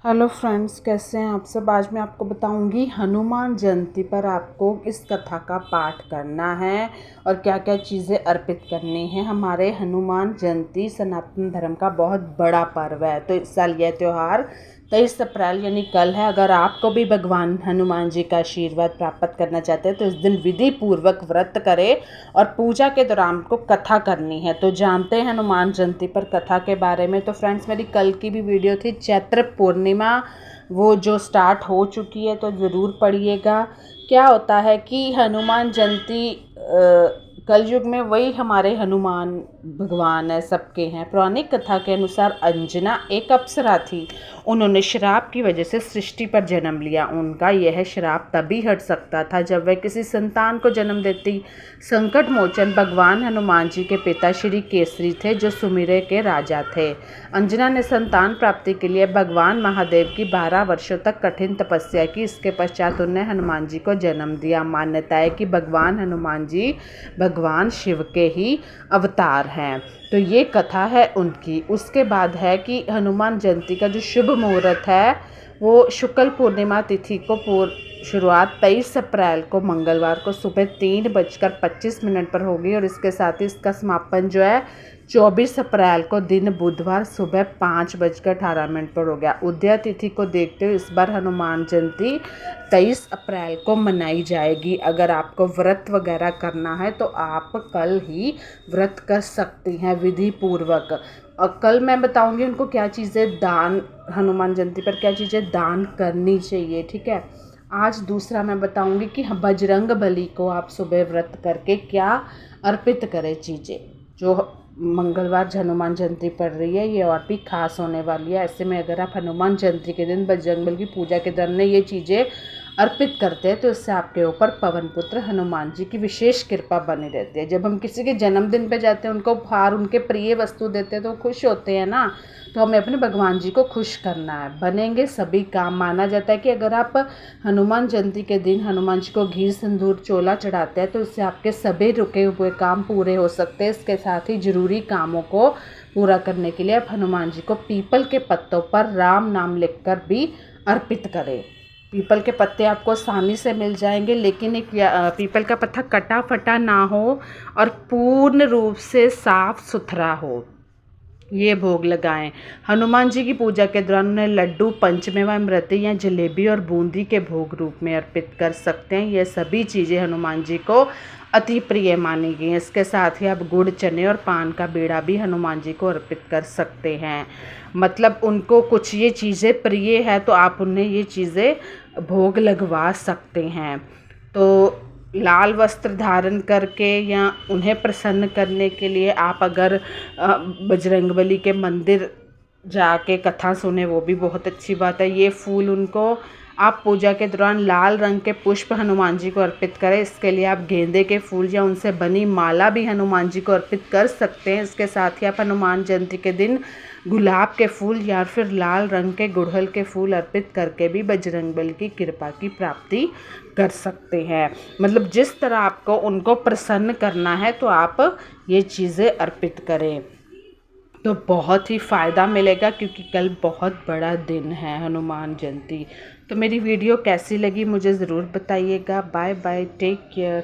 Hello friends, कैसे हैं आप सब। आज मैं आपको बताऊंगी हनुमान जयंती पर आपको इस कथा का पाठ करना है और क्या क्या चीज़ें अर्पित करनी है। हमारे हनुमान जयंती सनातन धर्म का बहुत बड़ा पर्व है। तो इस साल यह त्यौहार 23 अप्रैल यानी कल है। अगर आपको भी भगवान हनुमान जी का आशीर्वाद प्राप्त करना चाहते हैं तो इस दिन विधि पूर्वक व्रत करें और पूजा के दौरान को कथा करनी है। तो जानते हैं हनुमान जयंती पर कथा के बारे में। तो फ्रेंड्स, मेरी कल की भी वीडियो थी चैत्र पूर्णिमा, वो जो स्टार्ट हो चुकी है, तो ज़रूर पढ़िएगा। क्या होता है कि हनुमान जयंती कलयुग में वही हमारे हनुमान भगवान है, सबके हैं। पौराणिक कथा के अनुसार अंजना एक अप्सरा थी। उन्होंने श्राप की वजह से सृष्टि पर जन्म लिया। उनका यह श्राप तभी हट सकता था जब वह किसी संतान को जन्म देती। संकट मोचन भगवान हनुमान जी के पिता श्री केसरी थे, जो सुमेर के राजा थे। अंजना ने संतान प्राप्ति के लिए भगवान महादेव की 12 वर्षों तक कठिन तपस्या की। इसके पश्चात उन्हें हनुमान जी को जन्म दिया। मान्यता है कि भगवान हनुमान जी भगवान शिव के ही अवतार हैं। तो ये कथा है उनकी। उसके बाद है कि हनुमान जयंती का जो शुभ मुहूर्त है वो शुक्ल पूर्णिमा तिथि को शुरुआत 23 अप्रैल को मंगलवार को सुबह 3:25 पर होगी और इसके साथ ही इसका समापन जो है 24 अप्रैल को दिन बुधवार सुबह 5:18 पर हो गया। उदय तिथि को देखते हुए इस बार हनुमान जयंती 23 अप्रैल को मनाई जाएगी। अगर आपको व्रत वगैरह करना है तो आप कल ही व्रत कर सकती हैं विधि पूर्वक। और कल मैं बताऊंगी उनको क्या चीज़ें दान, हनुमान जयंती पर क्या चीज़ें दान करनी चाहिए, ठीक है। आज दूसरा मैं बताऊंगी कि बजरंग बली को आप सुबह व्रत करके क्या अर्पित करें चीज़ें। जो मंगलवार हनुमान जयंती पड़ रही है, ये और भी खास होने वाली है। ऐसे में अगर आप हनुमान जयंती के दिन बजरंग बली की पूजा के दौरान ये चीज़ें अर्पित करते हैं तो इससे आपके ऊपर पवन पुत्र हनुमान जी की विशेष कृपा बनी रहती है। जब हम किसी के जन्मदिन पे जाते हैं, उनको उपहार, उनके प्रिय वस्तु देते हैं तो खुश होते हैं ना। तो हमें अपने भगवान जी को खुश करना है। बनेंगे सभी काम। माना जाता है कि अगर आप हनुमान जयंती के दिन हनुमान जी को घी सिंदूर चोला चढ़ाते हैं तो इससे आपके सभी रुके हुए काम पूरे हो सकते हैं। इसके साथ ही जरूरी कामों को पूरा करने के लिए आप हनुमान जी को पीपल के पत्तों पर राम नाम लिखकर भी अर्पित करें। पीपल के पत्ते आपको आसानी से मिल जाएंगे, लेकिन एक पीपल का पत्ता कटा फटा ना हो और पूर्ण रूप से साफ सुथरा हो, ये भोग लगाएं। हनुमान जी की पूजा के दौरान उन्हें लड्डू, पंचमेवा, इमरती या जलेबी और बूंदी के भोग रूप में अर्पित कर सकते हैं। ये सभी चीज़ें हनुमान जी को अति प्रिय मानी गई हैं। इसके साथ ही आप गुड़, चने और पान का बीड़ा भी हनुमान जी को अर्पित कर सकते हैं। मतलब उनको कुछ ये चीज़ें प्रिय है तो आप उन्हें ये चीज़ें भोग लगवा सकते हैं। तो लाल वस्त्र धारण करके या उन्हें प्रसन्न करने के लिए आप अगर बजरंगबली के मंदिर जाके कथा सुने, वो भी बहुत अच्छी बात है। ये फूल उनको आप पूजा के दौरान लाल रंग के पुष्प हनुमान जी को अर्पित करें। इसके लिए आप गेंदे के फूल या उनसे बनी माला भी हनुमान जी को अर्पित कर सकते हैं। इसके साथ ही आप हनुमान जयंती के दिन गुलाब के फूल या फिर लाल रंग के गुड़हल के फूल अर्पित करके भी बजरंगबली की कृपा की प्राप्ति कर सकते हैं। मतलब जिस तरह आपको उनको प्रसन्न करना है तो आप ये चीज़ें अर्पित करें तो बहुत ही फ़ायदा मिलेगा, क्योंकि कल बहुत बड़ा दिन है हनुमान जयंती। तो मेरी वीडियो कैसी लगी मुझे ज़रूर बताइएगा। Bye bye, take care.